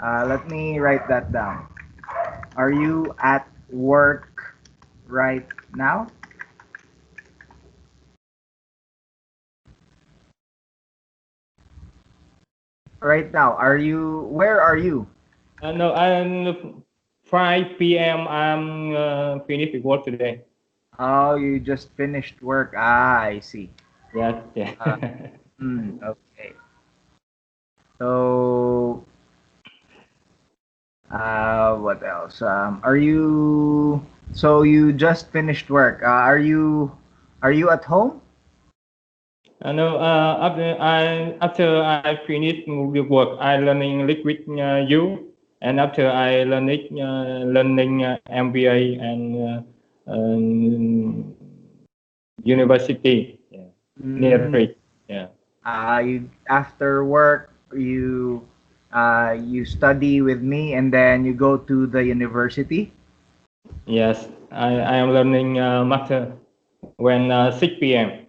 Let me write that down. Are you at work right now? Right now, where are you? No, I'm 5 p.m. I'm finished with work today. Oh, you just finished work. Ah, I see. Yes, yeah. Uh, okay. So, what else? So you just finished work. Are you at home? No, after I finish with work, I learning English with you, and after I learning MBA and university. Yeah, near Mm, it. Yeah. after work, you study with me, and then you go to the university. Yes, I am learning master when 6 p.m.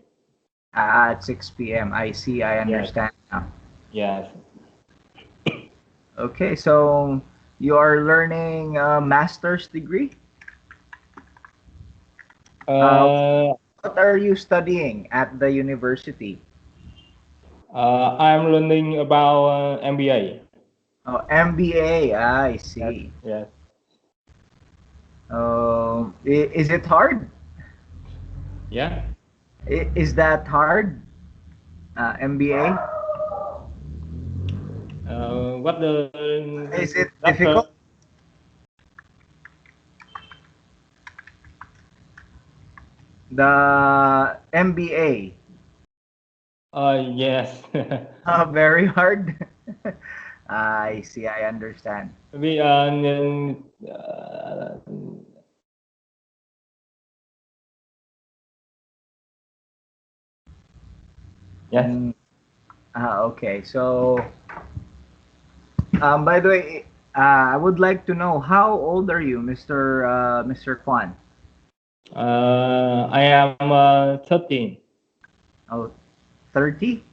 At 6 p.m. I see. I Yes, understand now. yes. Okay, so you are learning a master's degree. Uh, Uh, what are you studying at the university? I'm learning about MBA. Oh, MBA. I Yes, see. yes. Is it hard? Yeah. Is that hard? MBA? What the Is it doctor? difficult? The MBA. Yes. Very hard. I see. I understand. We yes. Mm, okay. So, by the way, I would like to know how old are you, Mr. Kwan? I am 13. Oh, 30?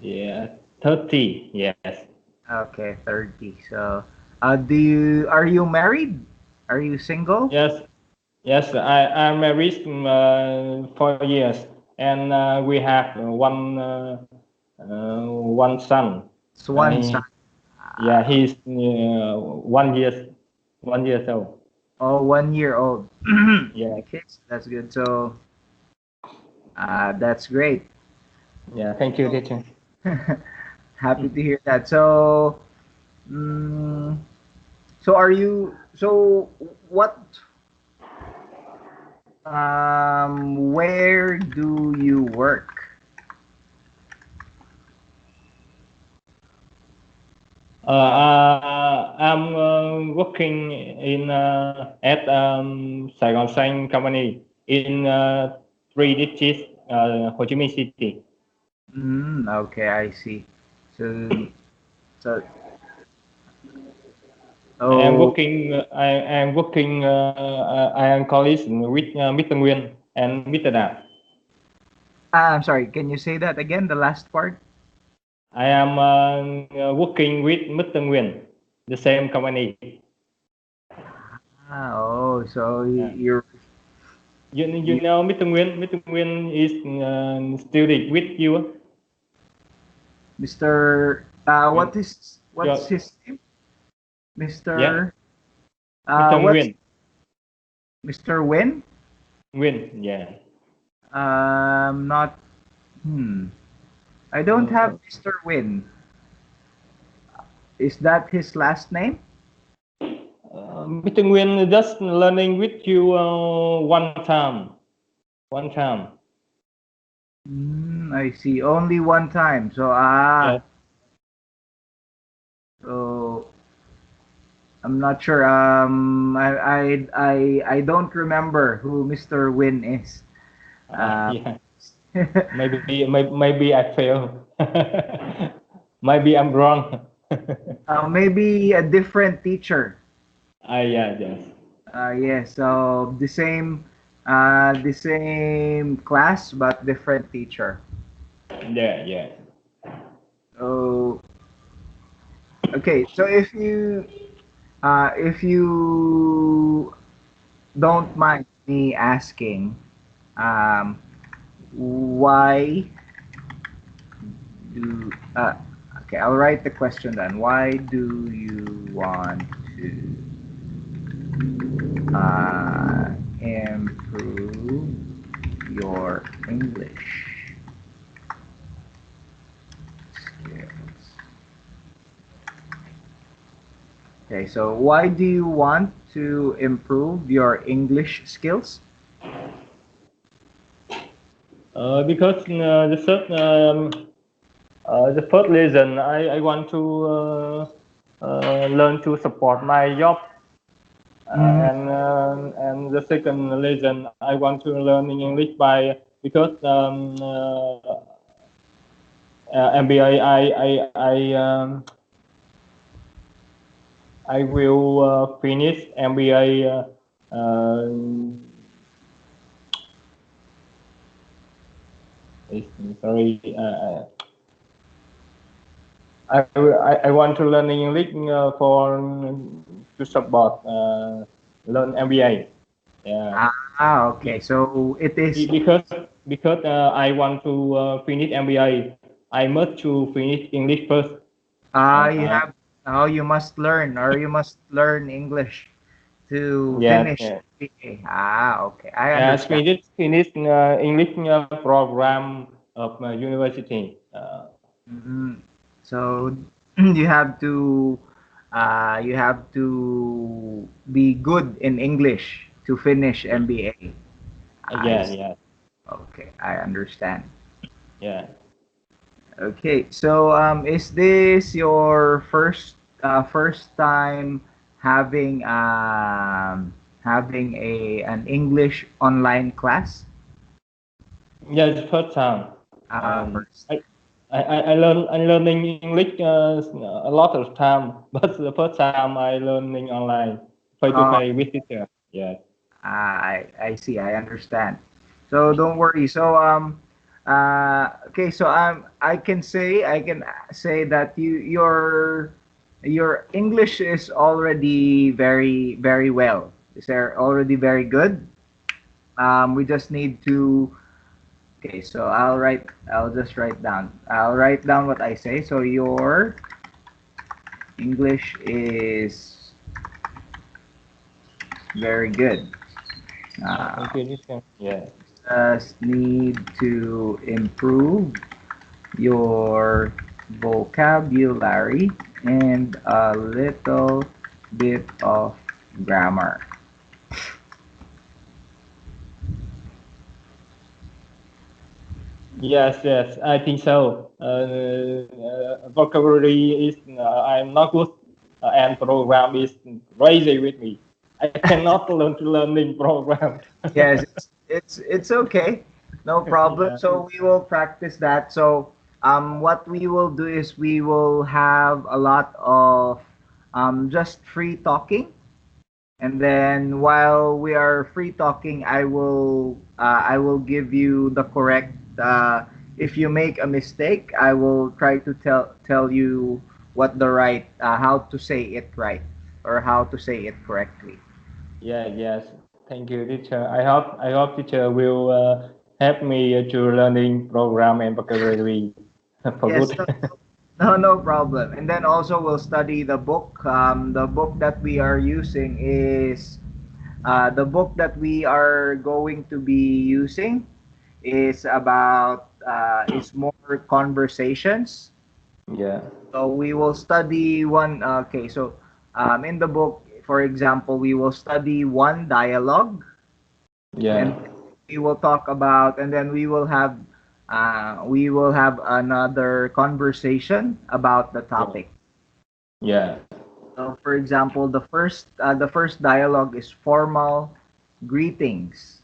Yeah, 30. Yes. Okay, 30. So, are you married? Are you single? Yes. Yes. I'm married 4 years, and we have one son. It's one son. He, yeah, he's 1 years old. Oh, 1 year old. Yeah. Okay, so that's good. So, that's great. Yeah. Thank you, teacher. Happy to hear that. So, mm, so are you? So, what? Where do you work? I'm working in at Saigon Sign Company in three districts, Ho Chi Minh City. Okay, I see. So, so, I am oh, working. I am working. I am colleagues with Mr. Nguyen and Mr. Da. I'm sorry. Can you say that again? The last part. I am working with Mr. Nguyen, the same company. Oh, so Yeah. you're You you, know Mr. Nguyen. Mr. Nguyen is studying with you. Mr. You, What's you, his name? yeah, Mr. Mr. What's Nguyen. Mr. Win? Nguyen. Yeah. Not. Hmm. I don't have Uh, Mr. Win. Is that his last name? Mr. Nguyen just learning with you one time. One time. I see. Only one time. So Yes. so I'm not sure. I don't remember who Mr. Win is. Uh, Yeah. Maybe I fail. Maybe I'm wrong. maybe a different teacher. Yeah, yes. Yes. So the same class but different teacher. Yeah, yeah. So Okay, so if you don't mind me asking, um, why do okay, I'll write the question then. Why do you want to improve your English skills? Okay, so why do you want to improve your English skills? Because the first reason I want to learn to support my job, Mm, and the second reason I want to learn English by because MBA I will finish MBA. Sorry, I want to learn English for to support learn MBA. Yeah, okay. So it is because I want to finish MBA. I must to finish English first. you Uh, have you must learn or you must learn English to yes, finish yes. MBA. Okay. I Yes, understand. finish English program of university. Mhm. So you have to be good in English to finish MBA. I Yeah, see. yeah, Okay, I understand. yeah. Okay, so is this your first time having having a an English online class? Yes, first time. First. I, I learning English a lot of time, but the first time I learning online, face to Uh, face with teacher. Yes. I see. I understand. So don't worry. So okay. So I can say that your English is already very well. Is there already very good? We just need to. Okay. So I'll just write down. I'll write down what I say. So your English is very good. Uh, Thank you, teacher. Yeah. just need to improve your vocabulary and a little bit of grammar. Yes, yes, I think so. Vocabulary is I'm not good, and program is crazy with me. I cannot learn to learning program. Yes, it's okay. No problem. Yeah. So we will practice that. So what we will do is we will have a lot of just free talking. And then while we are free talking, I will give you the correct. If you make a mistake, I will try to tell you what the right how to say it right or how to say it correctly. Yeah, yes. Thank you, teacher. I hope teacher will help me to learning program and vocabulary for Yes, good. no problem. And then also we'll study the book. The book that we are using is the book that we are going to be using is about is more conversations. Yeah, So we will study one. Okay, so in the book, for example, we will study one dialogue, yeah, and we will talk about, and then we will have another conversation about the yeah, topic. yeah. So, for example, the first dialogue is formal greetings.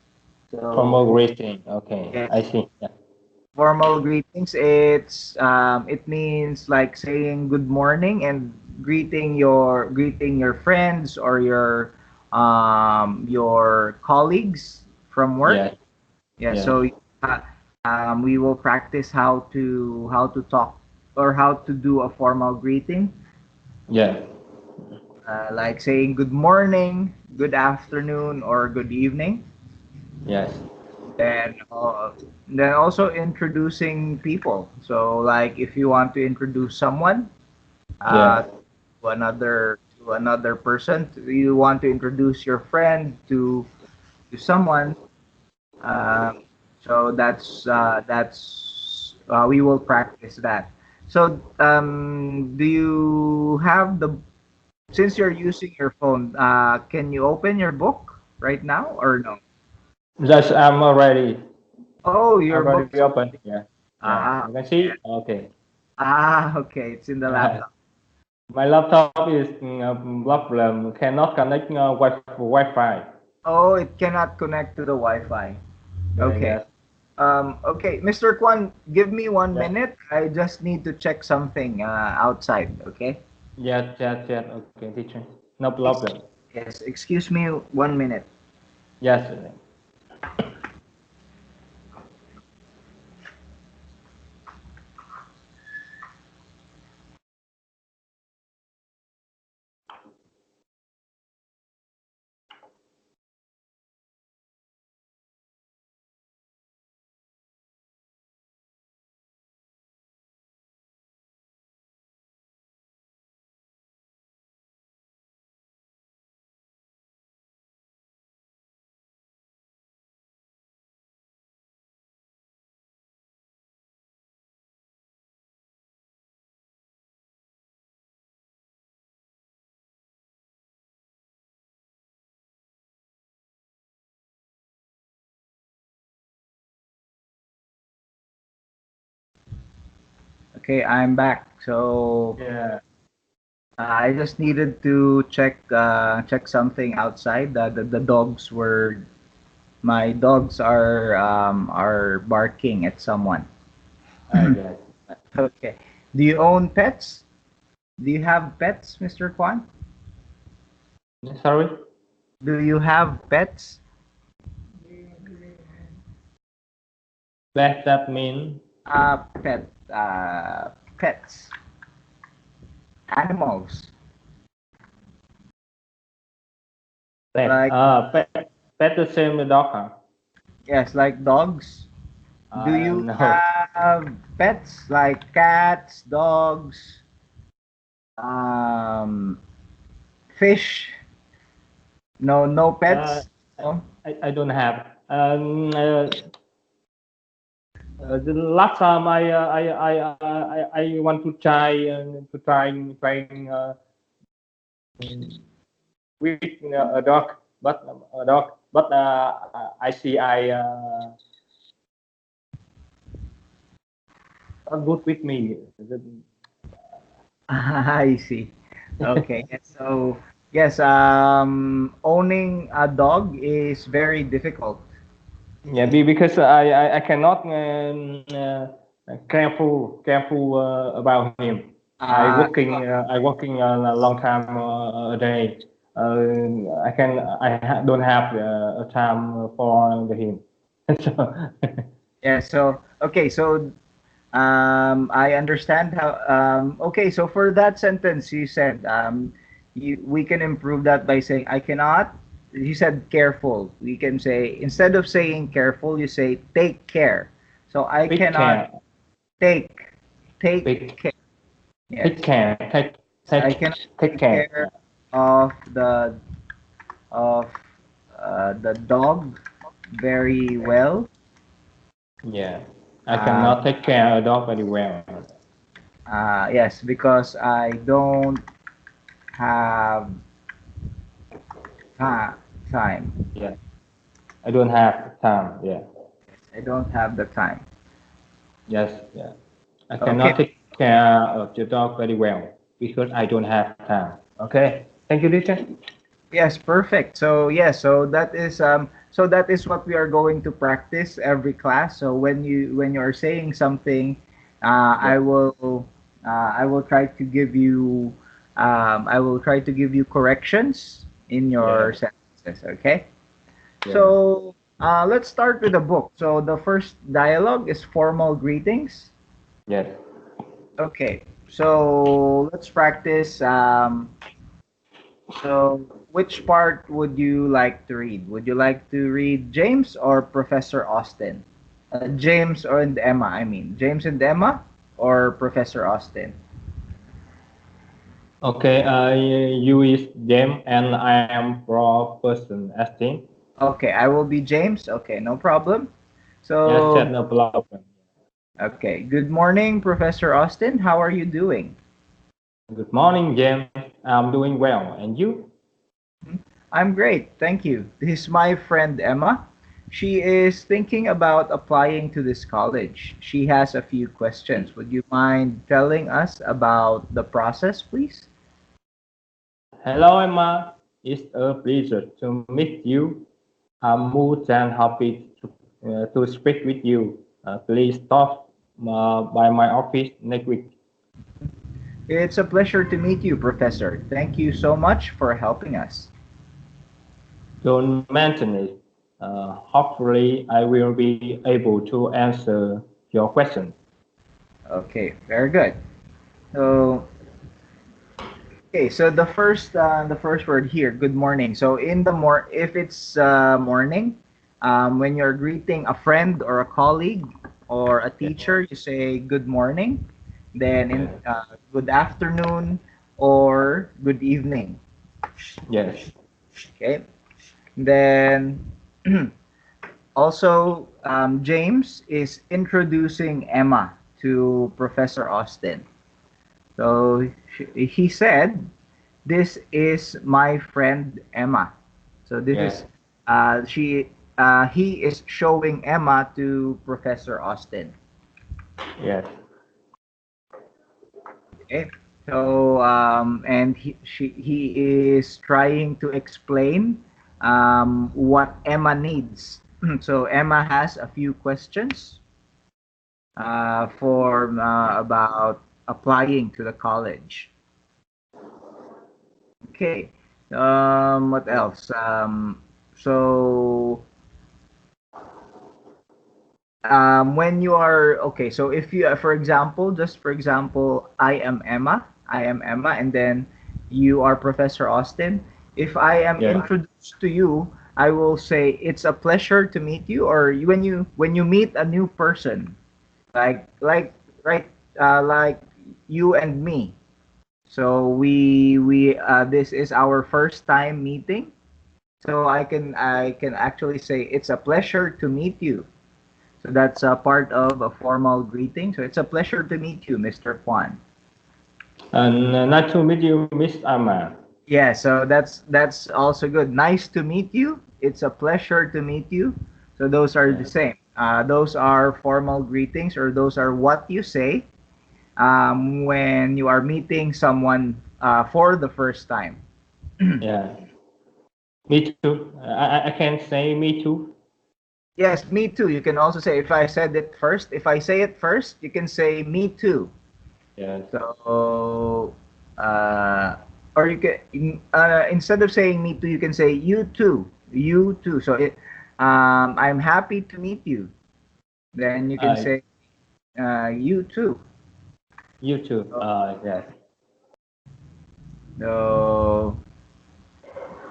Formal So greeting. Okay, yes, I see. Yeah, formal greetings. It means like saying good morning and greeting your friends or your colleagues from work. yeah, Yeah. yeah, So uh, we will practice how to talk or how to do a formal greeting. Yeah. like saying good morning, good afternoon, or good evening. Yes. Then, then also introducing people. So, like if you want to introduce someone Yeah. to another person, you want to introduce your friend to someone. Um, so that's we will practice that. So, do you have the since you're using your phone? Can you open your book right now or no? Just I'm already. Oh, your I'm book already is open. Yeah. Yeah. ah You can see. Okay. okay, it's in the laptop. My laptop is problem. Cannot connect Wi-Fi. Oh, it cannot connect to the Wi-Fi. Yeah. Okay. Yes. Okay, Mr. Kwan, give me one Yeah. minute. I just need to check something outside. Okay. Yes. Yes. Yes. Okay, teacher. No Ex- problem. Yes. Excuse me. 1 minute. Yes. Okay, I'm back. So Yeah. I just needed to check something outside. The dogs were my dogs are barking at someone. Yes. Okay. Do you own pets? Do you have pets, Mr. Kwan? Sorry. Do you have pets? That mean Pet, pets, animals, pet. like Pet the same with dog, huh? yes, like dogs. Do you No. have pets like cats, dogs, um, fish? No, no Uh, pets. No. I don't have. The last time I want to trying with a dog, but I see not good with me. I see. Okay. Yes, so yes, owning a dog is very difficult. Yeah, because I cannot careful about him. Uh, I working a long time a day. Don't have a time for the him. So yeah. So okay. So I understand how. Okay, so for that sentence, you said we can improve that by saying I cannot. You said careful. We can say instead of saying careful, you say take care. So I take cannot care, take take take care. Yes, take care, I cannot take take care. care of the dog very well. Yeah, I Um, cannot take care of a dog very well. yes, because I don't have time. Yeah, I don't have time. Yeah. I don't have the time. Yes, yeah. I Okay. cannot take care of the dog very well because I don't have time. Okay. Thank you, teacher. Yes, perfect. So yes, so that is what we are going to practice every class. So when you are saying something, Yeah. I will try to give you I will try to give you corrections in your Yeah. sentences. Okay. Yeah. So let's start with the book. So the first dialogue is formal greetings. Yes. Okay. So let's practice. So which part would you like to read? Would you like to read James or Professor Austin? James or and Emma, I mean. James and Emma or Professor Austin? Okay, you is James and I am pro person Astin. Okay, I will be James. Okay, no problem. Yes, So, said no problem. okay. Good morning, Professor Austin. How are you doing? Good morning, James. I'm doing well. And you? I'm great, thank you. This is my friend Emma. She is thinking about applying to this college. She has a few questions. Would you mind telling us about the process, please? Hello, Emma. It's a pleasure to meet you. I'm more than happy to speak with you. Please stop by my office next week. It's a pleasure to meet you, Professor. Thank you so much for helping us. Don't mention it. Hopefully, I will be able to answer your question. Okay, very good. So, okay, so the first word here, good morning. So if it's morning, when you're greeting a friend or a colleague or a Yeah. teacher, you say good morning. Then in Yeah. good afternoon or good evening. Yes. Okay. Then also James is introducing Emma to Professor Austin. So he said, "This is my friend Emma." So this Yeah. is he is showing Emma to Professor Austin. Yes. Okay. So and he is trying to explain what Emma needs. So Emma has a few questions for about applying to the college. Okay. What else? So when you are okay, so if you, for example, just for example, I am Emma, and then you are Professor Austin. If I am Yeah. introduced to you, I will say it's a pleasure to meet you. Or when you meet a new person, like right, like you and me. So we this is our first time meeting. So I can actually say it's a pleasure to meet you. So that's a part of a formal greeting. So it's a pleasure to meet you, Mr. Kwan. And nice to meet you, Miss Amma. Yeah, so that's also good. Nice to meet you. It's a pleasure to meet you. So those are the Yeah. same. Those are formal greetings, or those are what you say when you are meeting someone for the first time. Yeah. Me too. I can say me too. Yes, me too. You can also say if I said it first. If I say it first, you can say me too. Yes. So, uh, or you can instead of saying me too, you can say you too, you too. So I'm happy to meet you. Then you can Uh, say you too. you too. Yes. So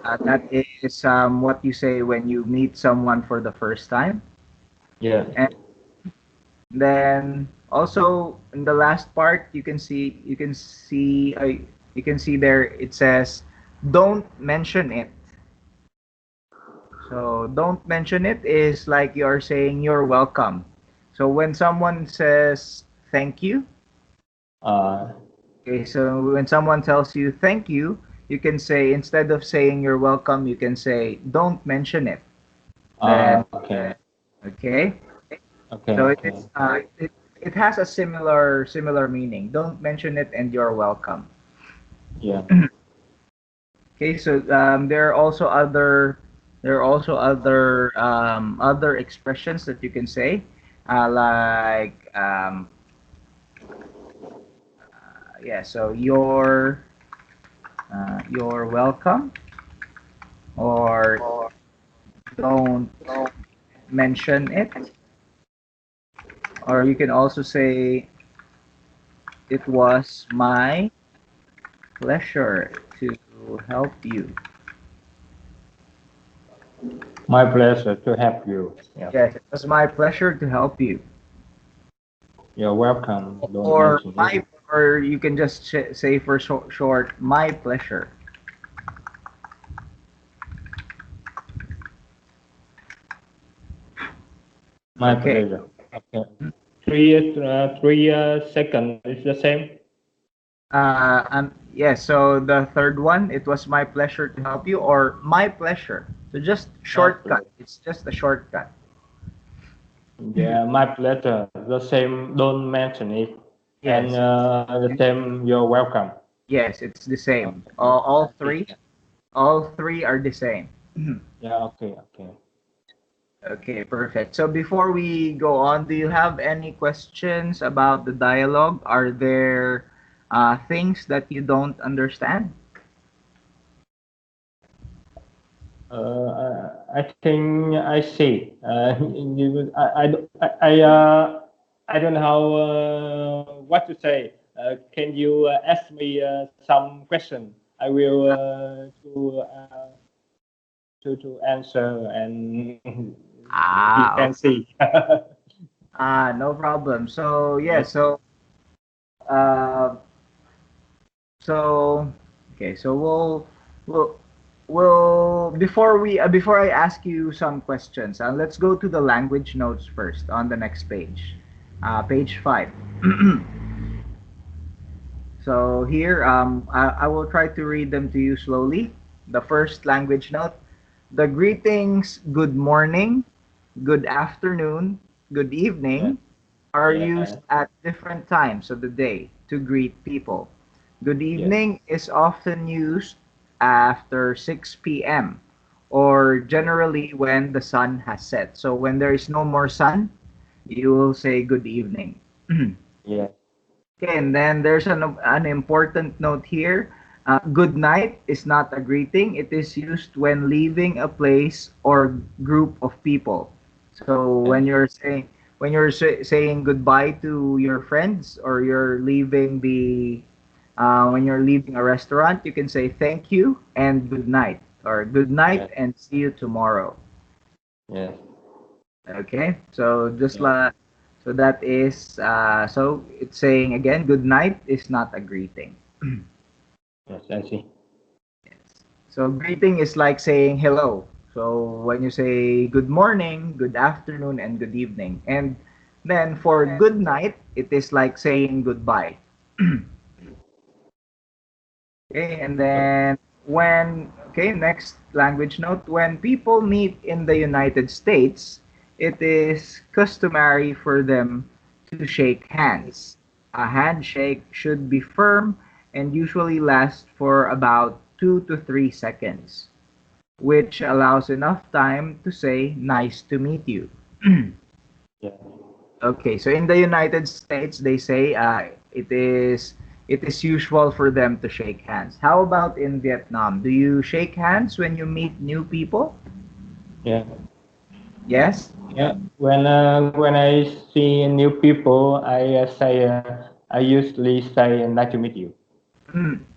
that is what you say when you meet someone for the first time. Yeah. And then also in the last part, you can see there it says, "Don't mention it." So don't mention it is like you're saying you're welcome. So when someone says thank you, Uh, okay, so when someone tells you thank you can say, instead of saying you're welcome, you can say don't mention it. Then okay. okay, Okay. so Okay. it has a similar meaning. Don't mention it and you're welcome. Yeah. Okay, so there are also other expressions that you can say, like yeah. So you're welcome, or don't mention it, or you can also say It was my pleasure to help you. My pleasure to help you. Yeah. Yes, it was my pleasure to help you. You're welcome. Don't Or mention it. my, or you can just say for short, my pleasure. My Okay. pleasure. Okay. Three seconds is the same. Yes. So the third one, it was my pleasure to help you, or my pleasure. So just My shortcut. pleasure. It's just a shortcut. Yeah, my pleasure. The same. Don't mention it. And Yes. the same. You're welcome. Yes, it's the same. Okay. All three are the same. Yeah. Okay. Okay. Okay, perfect. So before we go on, do you have any questions about the dialogue? Are there things that you don't understand? I think I see. I don't know what to say. Can you ask me some question? I will to answer and you Ah, can okay. see. No problem. So yeah, Yes. uh, so okay, so we'll we'll before I ask you some questions, let's go to the language notes first on the next page, page 5. So here, I will try to read them to you slowly. The first language note: the greetings, good morning, good afternoon, good Yes. evening, are Yes. used at different times of the day to greet people. Good Yes. evening is often used after 6 p.m. or Yes. generally when the sun has set. So when there is no more sun, you will say good evening. Yes. Okay, and then there's an important note here. Good night is not a greeting. It is used when leaving a place or group of people. So Yes. when you're saying goodbye to your friends, or you're leaving when you're leaving a restaurant, you can say thank you and good night, or good night Yes. and see you tomorrow. Yes. Okay, so just Yes. like, so that is so it's saying again, good night is not a greeting. Yes. I see. So greeting is like saying hello. So when you say good morning, good afternoon, and good evening, and then for good night, it is like saying goodbye. Okay, and then next language note: when people meet in the United States, it is customary for them to shake hands. A handshake should be firm and usually last for about 2 to 3 seconds, which allows enough time to say nice to meet you. Yes. Okay, so in the United States, they say it is usual for them to shake hands. How about in Vietnam? Do you shake hands when you meet new people? Yeah. Yes. Yeah, when I see new people, I usually say nice to meet you.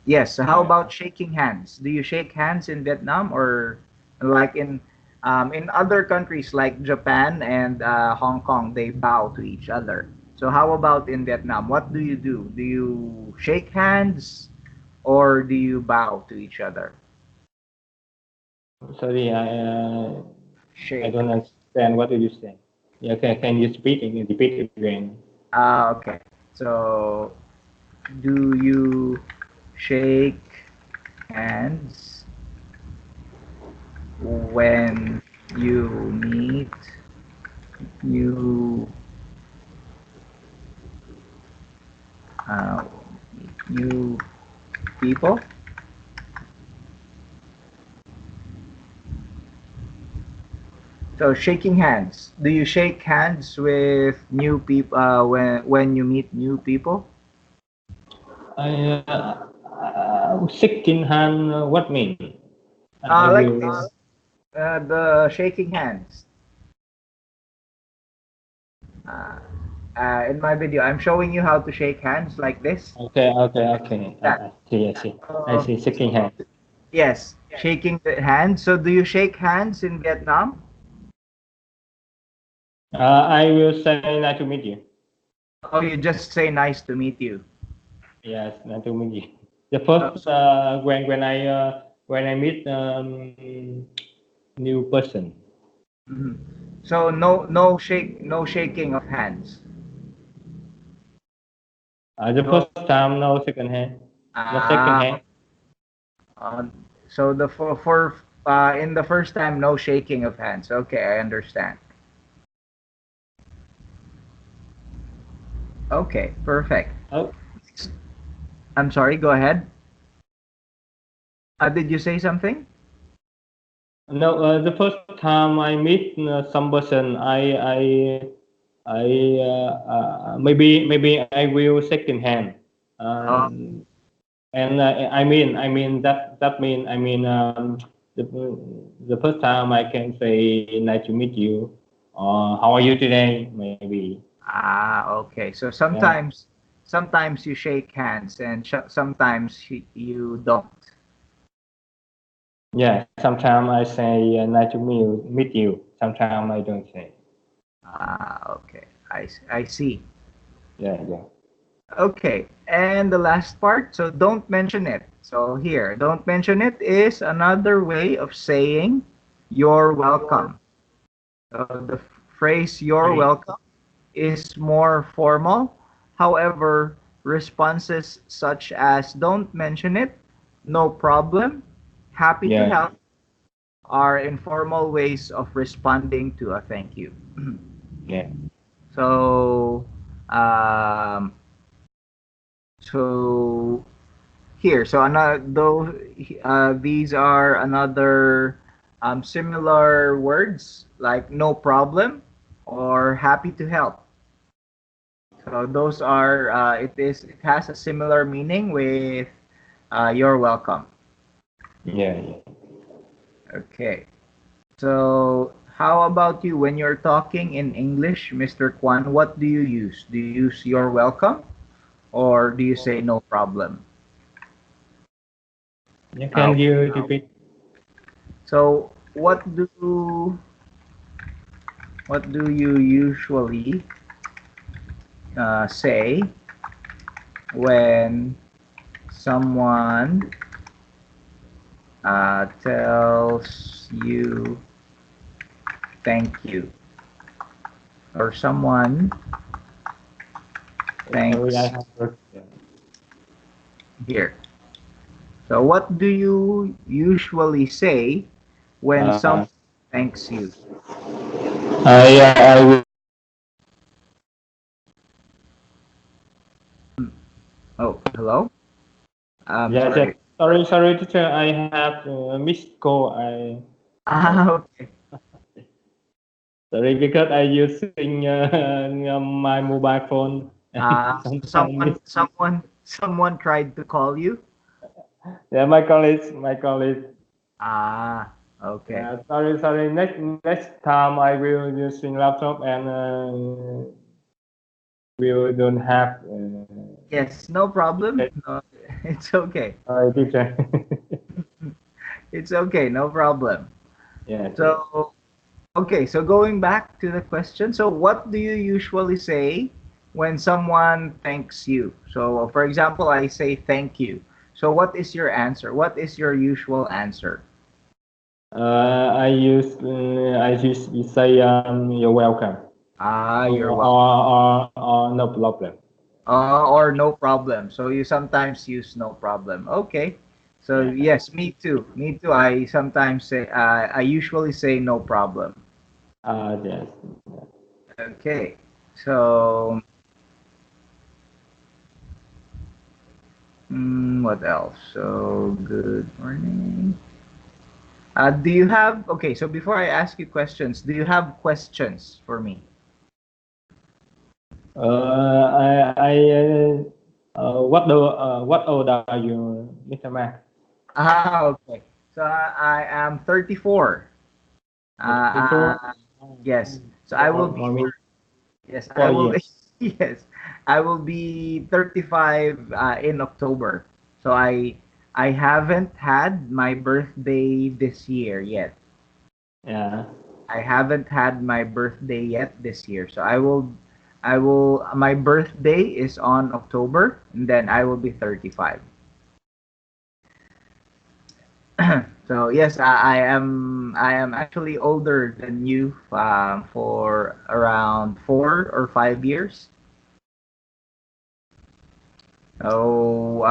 Yes. So how Yeah. about shaking hands? Do you shake hands in Vietnam, or like in other countries like Japan and Hong Kong, they bow to each other. So how about in Vietnam? What do you do? Do you shake hands or do you bow to each other? Sorry, I Shake. don't understand what do you say. Yeah, can you speak and repeat again? Okay. So, do you shake hands when you meet new uh, new people? So, shaking hands. Do you shake hands with new people when you meet new people? Shaking hand, what mean? I Like will. this, the shaking hands. in my video, I'm showing you how to shake hands like this. Okay, okay, okay. That. I see, I see. I Uh, see. Shaking hand. yes, shaking the hand. So do you shake hands in Vietnam? I will say nice to meet you. Oh, you just say nice to meet you. Yes, nice to meet you. The first So, when I meet new person. mhm. So no shaking of hands. The No. first time, no second hand, no second Ah. hand. Uh, so the for in the first time, no shaking of hands. Okay, I understand. Okay, perfect. Oh, I'm sorry. Go ahead. Did you say something? no. The first time I meet some person, maybe I will second hand. Uh, Um, and I mean that mean the the first time I can say nice to meet you. How are you today? Maybe. okay. So Yeah. sometimes you shake hands and sometimes you don't. Yeah. Sometimes I say nice to meet you. Sometimes I don't say. Okay. I see. Yeah. Yeah. Okay. And the last part, so don't mention it. So here, don't mention it is another way of saying you're welcome. So the phrase you're welcome is more formal. However, responses such as don't mention it, no problem, happy to Yeah. help are informal ways of responding to a thank you. Yeah. So, um, so here, so another though these are another similar words like no problem or happy to help. So those are it has a similar meaning with you're welcome. Yeah. Yeah. Okay. So how about you when you're talking in English, Mr. Kwan? What do you use? Do you use you're welcome or do you say no problem? Yeah. Uh, Can you repeat? so what do you usually say when someone tells you thank you or someone Sorry, I thanks have heard. Yeah. here. So, what do you usually say when Uh, someone thanks you? yeah, I will. Oh, hello. I'm Yeah, just sorry. sorry, teacher. I have missed call. Okay. Sorry because I using my mobile phone and So sometimes miss. someone tried to call you. Yeah, my colleagues. Ah, okay. Yeah, sorry. Next time I will using laptop and will don't have. Yes, no problem. Okay. No, it's okay. Sorry, teacher. It's okay, no problem. Yes, yes. So, okay, so going back to the question, so what do you usually say when someone thanks you? So, for example, I say thank you. So, what is your answer? What is your usual answer? I use you say you're welcome You're welcome. or no problem. Or no problem. So, you sometimes use no problem. Okay. So, Yeah. yes, me too. Me too. I sometimes say, I usually say no problem. Yes. Okay. So, what else? So, good morning. Do you have, okay, so before I ask you questions, do you have questions for me? What old are you, Mr. Mac? Okay. So I am 34. Uh, 34. uh, yes. So I will be, For me, yes, I will, 4 years. Yes, I will be 35 in October. So I haven't had my birthday this year yet. Yeah. I haven't had my birthday yet this year. So my birthday is on October and then I will be 35. So yes, I am actually older than you for around 4 or 5 years. So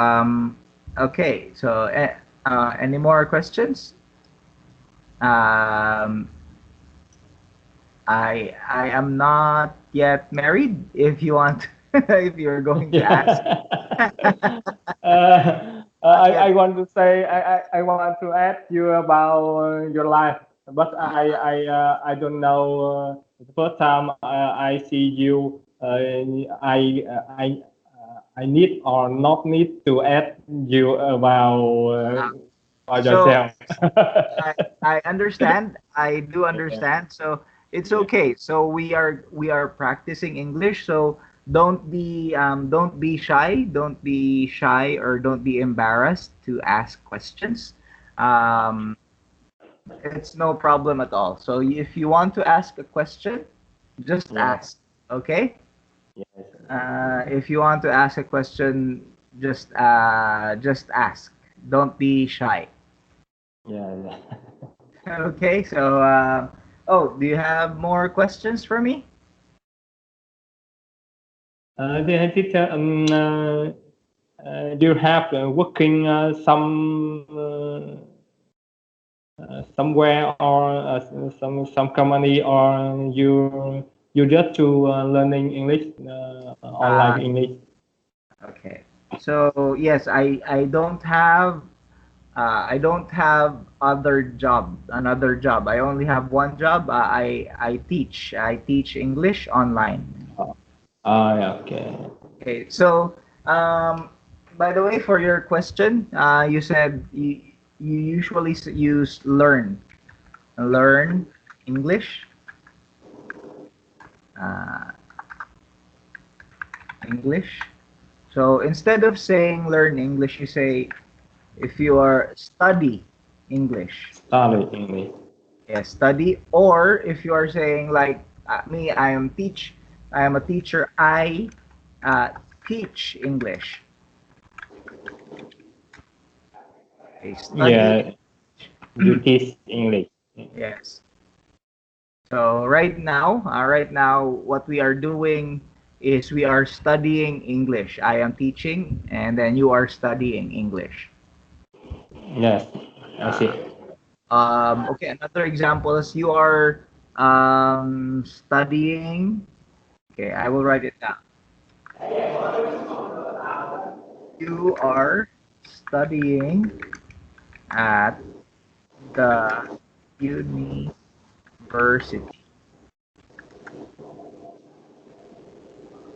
okay. So any more questions? Um, I am not yet married. If you want, if you're going to ask, Yeah. not yet. I want to say I want to ask you about your life, but I don't know. The first time I see you, I need or not need to ask you about So yourself. I I understand. I do Yeah. understand. So it's Yeah. okay. So we are practicing English. So don't be shy. Don't be shy or don't be embarrassed to ask questions. Um, it's no problem at all. So if you want to ask a question, just Yeah. ask. Okay. Yes. If you want to ask a question, just ask. Don't be shy. Yeah. Yeah. Okay, so oh, do you have more questions for me? Then teacher, do you have working somewhere or some company or you just to learning English online Uh, English? okay. So yes, I don't have another job. I only have one job. I teach English online. Yeah, okay. Okay, so by the way, for your question, you said you usually use learn English. Uh, English. So instead of saying learn English, you say if you are study English. Study English. Yes, study. Or if you are saying like me, I am a teacher. I uh, teach English. Okay, study. Yeah, you teach English. Yes. So right now, what we are doing is we are studying English. I am teaching, and then you are studying English. Yes, I see. Uh, okay, another example is you are studying. Okay, I will write it down. You are studying at the university,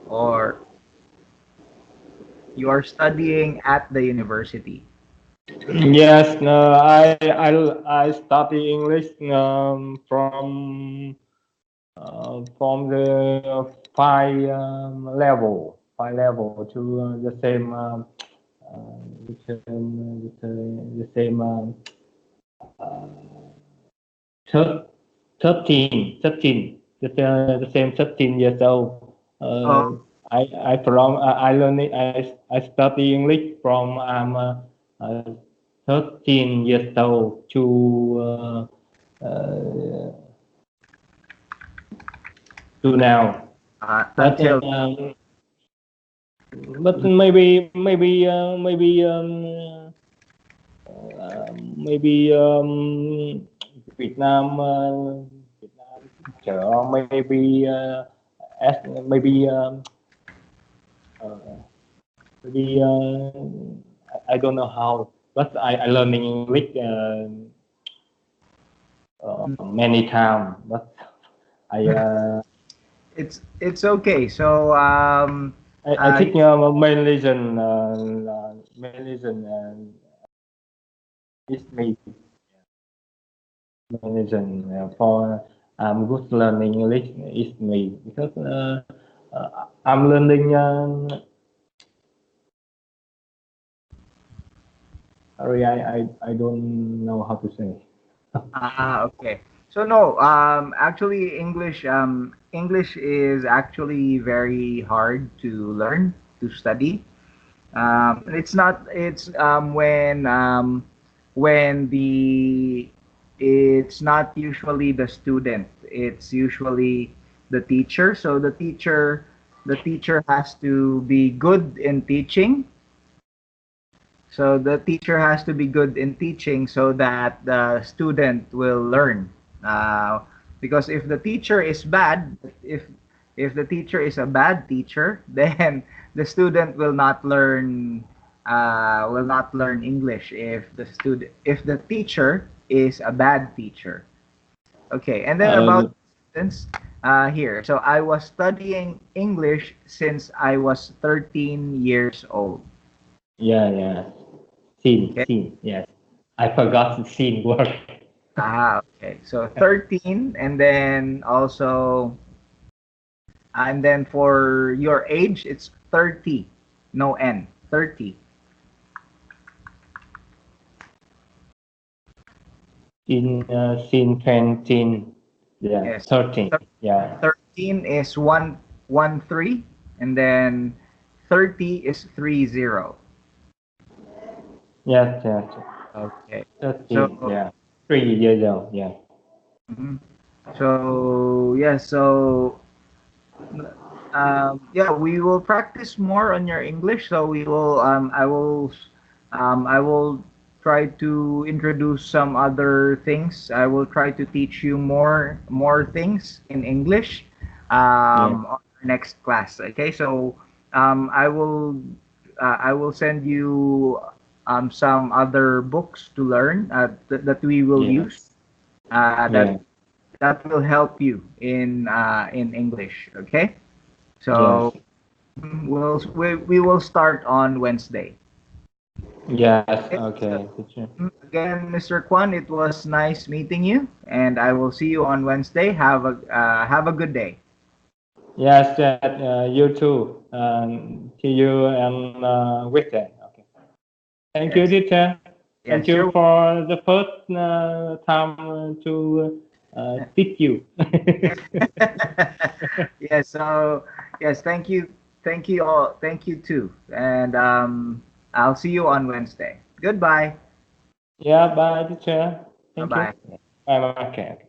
or you are studying at the university. Yes, no, I study English from the five level to the same the same thir- 13, the same 13 years old. Oh, I learn it, I study English from uh, 13 years old to now. But until maybe Việt Nam Việt Nam teacher or as maybe uh, maybe I don't know how, but I learning English many times, but I uh, it's okay. So I uh, think main reason is me main reason for good learning English is me because I'm learning. Sorry, I don't know how to say. Okay. So no, actually English is actually very hard to learn, to study. It's not. It's when the it's not usually the student. It's usually the teacher. So the teacher has to be good in teaching. So the teacher has to be good in teaching so that the student will learn. Uh, because if the teacher is bad, if the teacher is a bad teacher, then the student will not learn English if the teacher is a bad teacher. Okay, and then about Uh, since here. So I was studying English since I was 13 years old. yeah, yeah. Scene, Okay. scene. Yes, I forgot the scene word. Okay. So 13, and then for your age, it's 30. No N. 30. Scene 20. Yeah, Yes. 13. Thir- Yeah, 13 is 113, and then 30 is 30. yes, yes. Okay. 13. So, Yeah, 3 years old. Yeah, mhm. Yeah, we will practice more on your English. So we will. I will try to introduce some other things. I will try to teach you more things in English. yeah, On our next class. Okay, so I will send you some other books to learn that we will yeah, use. Uh, yeah, that that will help you in English. Okay. yes, So we will start on Wednesday. yes. Okay, so, Okay, teacher. again, Mr. Kwan, it was nice meeting you, and I will see you on Wednesday. Have a good day. Yes, that you too. See you on weekend. Okay. Thank you, Yes, teacher. Thank yes, you you're. for the first time to teach you. Yes. So yes, thank you all, thank you too, and I'll see you on Wednesday. Goodbye. Yeah, bye, teacher. Bye Thank you. bye. Bye, bye. Okay. Okay.